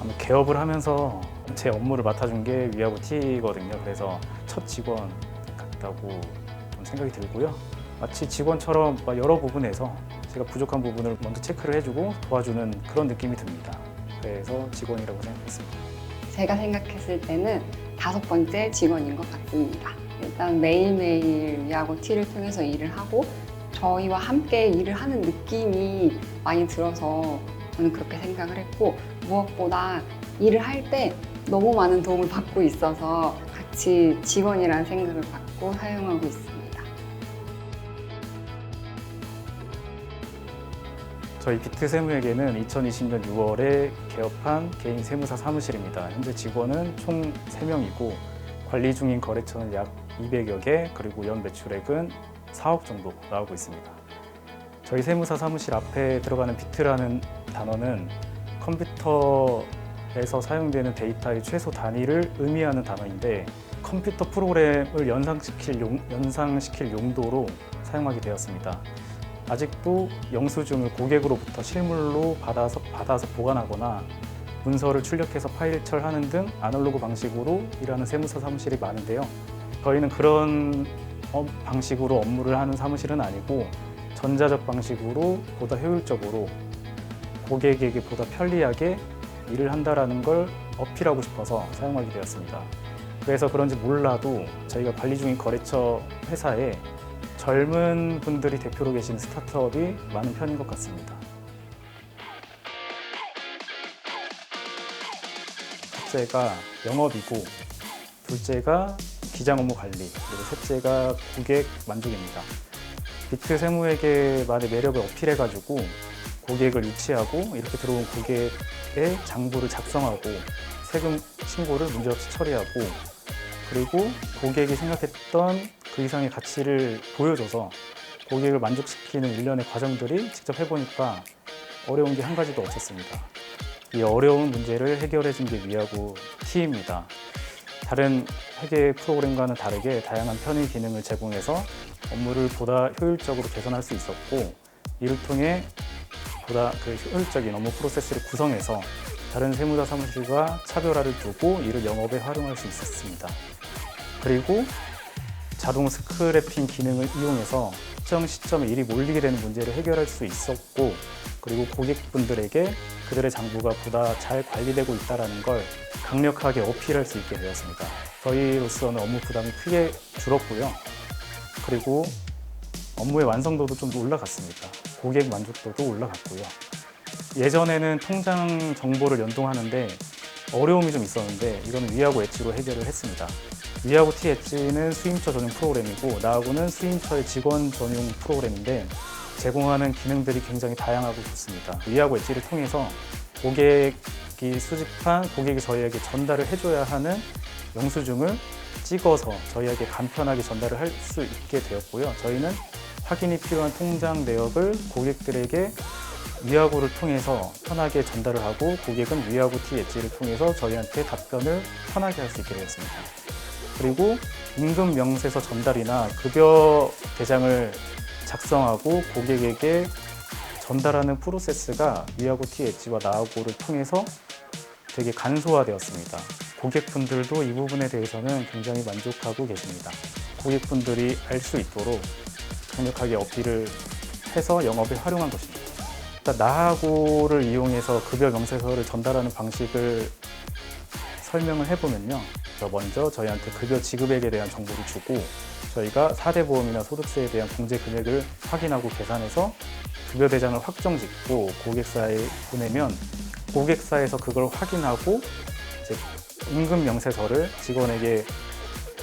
아마 개업을 하면서 제 업무를 맡아준 게 위하고 T거든요. 그래서 첫 직원 같다고 좀 생각이 들고요. 마치 직원처럼 여러 부분에서 제가 부족한 부분을 먼저 체크를 해주고 도와주는 그런 느낌이 듭니다. 그래서 직원이라고 생각했습니다. 제가 생각했을 때는 5번째 직원인 것 같습니다. 일단 매일매일 위하고 T를 통해서 일을 하고 저희와 함께 일을 하는 느낌이 많이 들어서 저는 그렇게 생각을 했고, 무엇보다 일을 할 때 너무 많은 도움을 받고 있어서 같이 직원이라는 생각을 갖고 사용하고 있습니다. 저희 비트세무에게는 2020년 6월에 개업한 개인 세무사 사무실입니다. 현재 직원은 총 3명이고 관리 중인 거래처는 약 200여 개, 그리고 연 매출액은 4억 정도 나오고 있습니다. 저희 세무사 사무실 앞에 들어가는 비트라는 단어는 컴퓨터에서 사용되는 데이터의 최소 단위를 의미하는 단어인데, 컴퓨터 프로그램을 연상시킬 용도로 사용하게 되었습니다. 아직도 영수증을 고객으로부터 실물로 받아서 보관하거나 문서를 출력해서 파일처하는 등 아날로그 방식으로 일하는 세무사 사무실이 많은데요. 저희는 그런 방식으로 업무를 하는 사무실은 아니고 전자적 방식으로 보다 효율적으로 고객에게 보다 편리하게 일을 한다는 걸 어필하고 싶어서 사용하게 되었습니다. 그래서 그런지 몰라도 저희가 관리 중인 거래처 회사에 젊은 분들이 대표로 계신 스타트업이 많은 편인 것 같습니다. 첫째가 영업이고, 둘째가 기장 업무 관리, 그리고 셋째가 고객 만족입니다. 비트세무에게만의 매력을 어필해가지고 고객을 유치하고 이렇게 들어온 고객의 장부를 작성하고 세금 신고를 문제없이 처리하고, 그리고 고객이 생각했던 그 이상의 가치를 보여줘서 고객을 만족시키는 일련의 과정들이 직접 해보니까 어려운 게 한 가지도 없었습니다. 이 어려운 문제를 해결해 준 게 위하고 T입니다. 다른 회계 프로그램과는 다르게 다양한 편의 기능을 제공해서 업무를 보다 효율적으로 개선할 수 있었고, 이를 통해 보다 효율적인 업무 프로세스를 구성해서 다른 세무사 사무실과 차별화를 두고 이를 영업에 활용할 수 있었습니다. 그리고 자동 스크래핑 기능을 이용해서 특정 시점에 일이 몰리게 되는 문제를 해결할 수 있었고, 그리고 고객분들에게 그들의 장부가 보다 잘 관리되고 있다는 걸 강력하게 어필할 수 있게 되었습니다. 저희로서는 업무 부담이 크게 줄었고요. 그리고 업무의 완성도도 좀 올라갔습니다. 고객 만족도도 올라갔고요. 예전에는 통장 정보를 연동하는데 어려움이 좀 있었는데, 이거는 위하고 엣지로 해결을 했습니다. 위하고 T 엣지는 수임처 전용 프로그램이고, 나하고는 수임처의 직원 전용 프로그램인데 제공하는 기능들이 굉장히 다양하고 좋습니다. 위하고 엣지를 통해서 고객이 수집한, 고객이 저희에게 전달을 해줘야 하는 영수증을 찍어서 저희에게 간편하게 전달을 할 수 있게 되었고요. 저희는 확인이 필요한 통장 내역을 고객들에게 위하고를 통해서 편하게 전달을 하고, 고객은 위하고 T 엣지를 통해서 저희한테 답변을 편하게 할 수 있게 되었습니다. 그리고 임금 명세서 전달이나 급여 대장을 작성하고 고객에게 전달하는 프로세스가 위하고 T 엣지와 나하고를 통해서 되게 간소화되었습니다. 고객분들도 이 부분에 대해서는 굉장히 만족하고 계십니다. 고객분들이 알 수 있도록 강력하게 어필을 해서 영업에 활용한 것입니다. 일단 나하고를 이용해서 급여 명세서를 전달하는 방식을 설명을 해보면요. 먼저 저희한테 급여 지급액에 대한 정보를 주고, 저희가 4대 보험이나 소득세에 대한 공제 금액을 확인하고 계산해서 급여 대장을 확정짓고 고객사에 보내면, 고객사에서 그걸 확인하고 이제 임금 명세서를 직원에게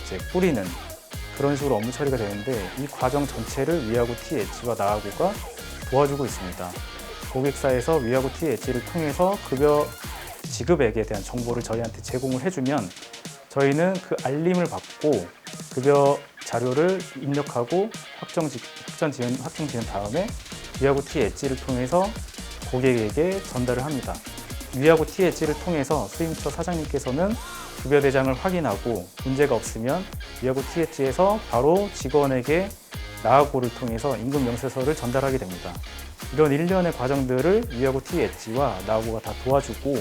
이제 뿌리는 그런 식으로 업무 처리가 되는데, 이 과정 전체를 위하고 T 엣지와 나하고가 도와주고 있습니다. 고객사에서 위하고 T 엣지를 통해서 급여 지급액에 대한 정보를 저희한테 제공을 해주면, 저희는 그 알림을 받고 급여 자료를 입력하고 확정 지은 다음에 위하고 T 엣지를 통해서 고객에게 전달을 합니다. 위하고 T 엣지를 통해서 수임처 사장님께서는 급여 대장을 확인하고 문제가 없으면 위하고 T 엣지에서 바로 직원에게 나하고를 통해서 임금 명세서를 전달하게 됩니다. 이런 일련의 과정들을 위하고 T 엣지와 나하고가 다 도와주고,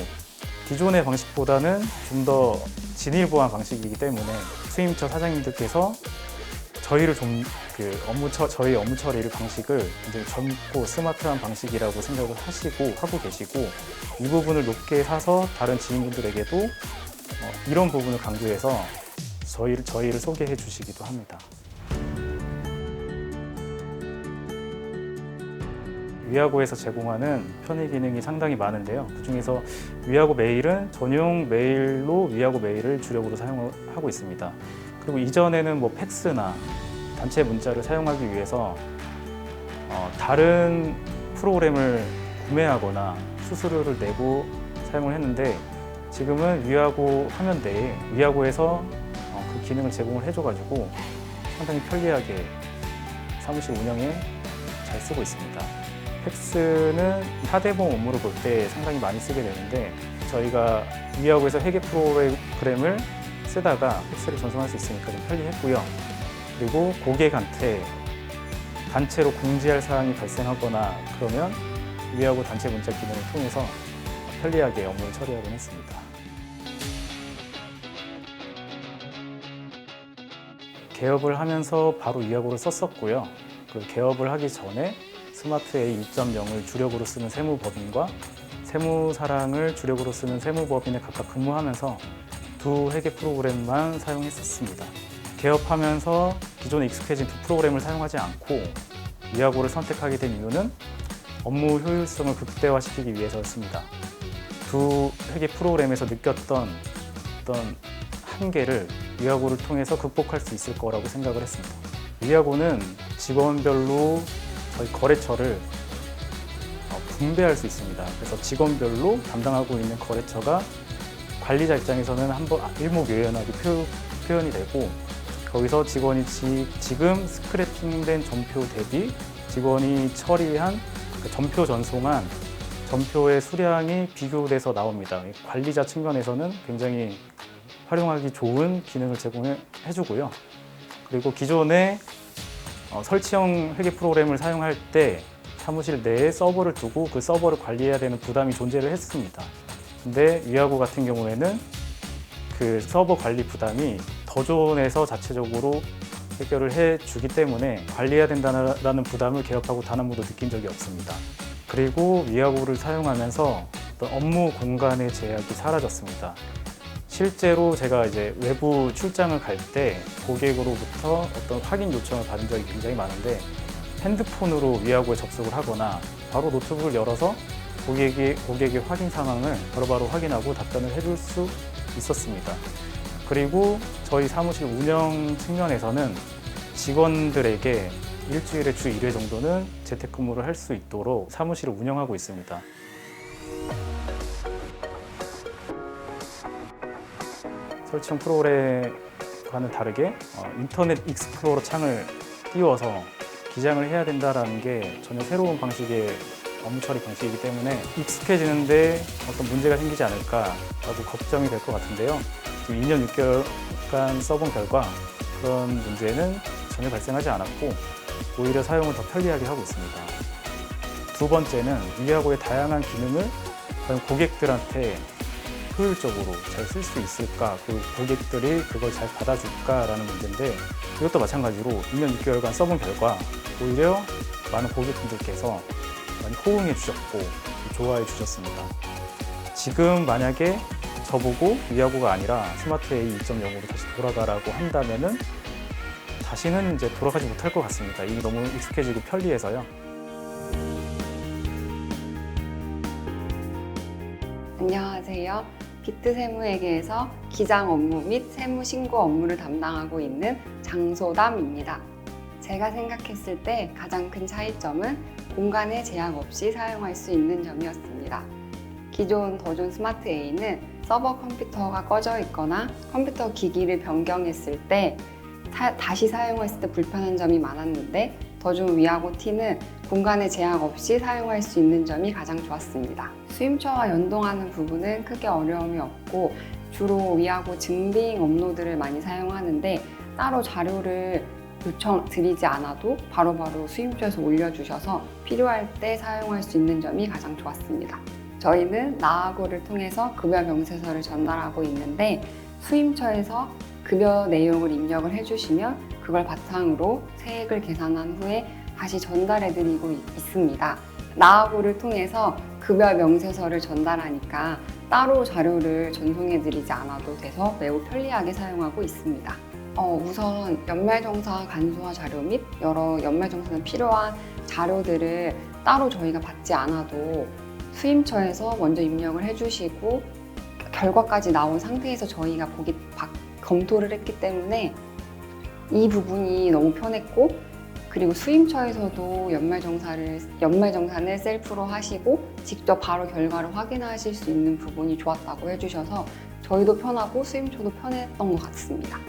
기존의 방식보다는 좀 더 진일보한 방식이기 때문에 수임처 사장님들께서 저희를 좀 저희 업무 처리를 방식을 굉장히 젊고 스마트한 방식이라고 생각을 하고 계시고 이 부분을 높게 사서 다른 지인분들에게도 이런 부분을 강조해서 저희를 소개해 주시기도 합니다. 위아고에서 제공하는 편의 기능이 상당히 많은데요. 그중에서 위아고 메일은 전용 메일로 위아고 메일을 주력으로 사용하고 있습니다. 그리고 이전에는 뭐 팩스나 단체 문자를 사용하기 위해서 다른 프로그램을 구매하거나 수수료를 내고 사용을 했는데 지금은 위아고 화면대에 위아고에서 그 기능을 제공을 해줘가지고 상당히 편리하게 사무실 운영에 잘 쓰고 있습니다. 팩스는 하대봉 업무를 볼 때 상당히 많이 쓰게 되는데 저희가 위아고에서 회계 프로그램을 쓰다가 팩스를 전송할 수 있으니까 좀 편리했고요. 그리고 고객한테 단체로 공지할 사항이 발생하거나 그러면 위아고 단체 문자 기능을 통해서 편리하게 업무를 처리하곤 했습니다. 개업을 하면서 바로 위아고를 썼었고요. 그 개업을 하기 전에 스마트 A 2.0을 주력으로 쓰는 세무법인과 세무사랑을 주력으로 쓰는 세무법인에 각각 근무하면서 두 회계 프로그램만 사용했었습니다. 개업하면서 기존에 익숙해진 두 프로그램을 사용하지 않고 위아고를 선택하게 된 이유는 업무 효율성을 극대화시키기 위해서였습니다. 두 회계 프로그램에서 느꼈던 어떤 한계를 위아고를 통해서 극복할 수 있을 거라고 생각을 했습니다. 위아고는 직원별로 저희 거래처를 분배할 수 있습니다. 그래서 직원별로 담당하고 있는 거래처가 관리자 입장에서는 한번 일목요연하게 표현이 되고 거기서 직원이 지금 스크래핑된 전표 대비 직원이 처리한 전표 전송한 전표의 수량이 비교돼서 나옵니다. 관리자 측면에서는 굉장히 활용하기 좋은 기능을 제공해주고요. 그리고 기존에 설치형 회계 프로그램을 사용할 때 사무실 내에 서버를 두고 그 서버를 관리해야 되는 부담이 존재를 했습니다. 근데 위아고 같은 경우에는 그 서버 관리 부담이 더존에서 자체적으로 해결을 해주기 때문에 관리해야 된다는 부담을 개업하고 단 한 번도 느낀 적이 없습니다. 그리고 위아고를 사용하면서 어떤 업무 공간의 제약이 사라졌습니다. 실제로 제가 이제 외부 출장을 갈 때 고객으로부터 어떤 확인 요청을 받은 적이 굉장히 많은데 핸드폰으로 위아고에 접속을 하거나 바로 노트북을 열어서 고객의 확인 상황을 바로바로 확인하고 답변을 해줄 수 있었습니다. 그리고 저희 사무실 운영 측면에서는 직원들에게 일주일에 주 1회 정도는 재택근무를 할 수 있도록 사무실을 운영하고 있습니다. 설치형 프로그램과는 다르게 인터넷 익스플로러 창을 띄워서 기장을 해야 된다는 게 전혀 새로운 방식의 업무 처리 방식이기 때문에 익숙해지는데 어떤 문제가 생기지 않을까라고 걱정이 될 것 같은데요. 지금 2년 6개월간 써본 결과 그런 문제는 전혀 발생하지 않았고 오히려 사용을 더 편리하게 하고 있습니다. 두 번째는 위아고의 다양한 기능을 과연 고객들한테 효율적으로 잘 쓸 수 있을까, 그리고 고객들이 그걸 잘 받아줄까라는 문제인데 이것도 마찬가지로 2년 6개월간 써본 결과 오히려 많은 고객분들께서 많이 호응해 주셨고 좋아해 주셨습니다. 지금 만약에 저보고 위아고가 아니라 스마트 A 2.0으로 다시 돌아가라고 한다면은 다시는 이제 돌아가지 못할 것 같습니다. 이게 너무 익숙해지고 편리해서요. 안녕하세요. 비트세무회계에서 기장 업무 및 세무 신고 업무를 담당하고 있는 장소담입니다. 제가 생각했을 때 가장 큰 차이점은 공간의 제약 없이 사용할 수 있는 점이었습니다. 기존 더존 스마트 A는 서버 컴퓨터가 꺼져 있거나 컴퓨터 기기를 변경했을 때 다시 사용했을 때 불편한 점이 많았는데 더존 위아고 T는 공간의 제약 없이 사용할 수 있는 점이 가장 좋았습니다. 수임처와 연동하는 부분은 크게 어려움이 없고 주로 위아고 증빙 업로드를 많이 사용하는데 따로 자료를 요청드리지 않아도 바로바로 수임처에서 올려주셔서 필요할 때 사용할 수 있는 점이 가장 좋았습니다. 저희는 나하고를 통해서 급여 명세서를 전달하고 있는데 수임처에서 급여 내용을 입력을 해주시면 그걸 바탕으로 세액을 계산한 후에 다시 전달해드리고 있습니다. 나하고를 통해서 급여 명세서를 전달하니까 따로 자료를 전송해드리지 않아도 돼서 매우 편리하게 사용하고 있습니다. 우선 연말정산 간소화 자료 및 여러 연말정산에 필요한 자료들을 따로 저희가 받지 않아도 수임처에서 먼저 입력을 해주시고 결과까지 나온 상태에서 저희가 검토를 했기 때문에 이 부분이 너무 편했고, 그리고 수임처에서도 연말정산을 셀프로 하시고 직접 바로 결과를 확인하실 수 있는 부분이 좋았다고 해주셔서 저희도 편하고 수임처도 편했던 것 같습니다.